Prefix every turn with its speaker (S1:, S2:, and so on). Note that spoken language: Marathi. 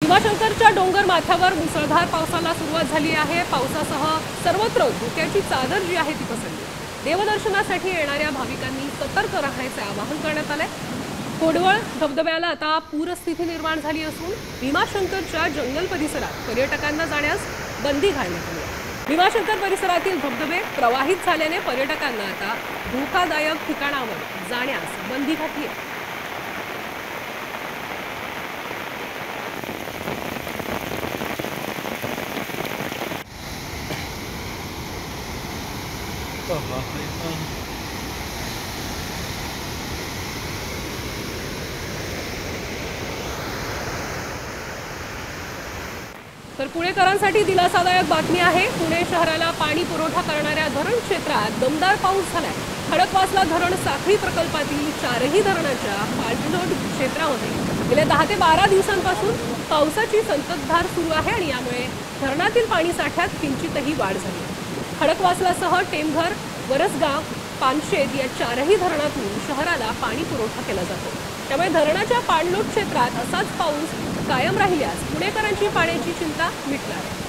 S1: भीमाशंकरच्या डोंगर माथ्यावर मुसळधार पावसाला सुरुवात झाली आहे। पावसासह सर्वत्र धोक्याची चादर जी आहे ती पसरली। देवदर्शनासाठी येणाऱ्या भाविकांनी सतर्क राहण्याचे आवाहन करण्यात आले। कोडवळ धबधब्याला आता पूरस्थिती निर्माण झाली असून भीमाशंकरच्या जंगल परिसरात पर्यटकांना जाण्यास बंदी घालण्यात आली आहे। भीमाशंकर परिसरातील धबधबे प्रवाहित झाल्याने पर्यटकांना आता धोकादायक ठिकाणावर जाण्यास बंदी घातली आहे। तर पुणेकरांसाठी दिलासादायक बातमी आहे। पुणे शहराला पाणी पुरवठा करणाऱ्या धरण क्षेत्रात दमदार पाऊस झालाय। खडकवासला धरण साखळी प्रकल्पातील 4ही धरणाच्या पाणलोट क्षेत्रामध्ये गेल्या 10 ते 12 दिवसांपासून पावसाची संततधार सुरू आहे आणि यामुळे धरणातील पाणी साठ्यात किंचितही वाढ झाली आहे। खडकवासलासह टेमघर, वरसगाव, पानशेत या 4ही धरणातून शहराला पाणी पुरवठा केला जातो। त्यामुळे धरणाच्या पाणलोट क्षेत्रात असाच पाऊस कायम राहिल्यास पुणेकरांची पाण्याची चिंता मिटणार आहे।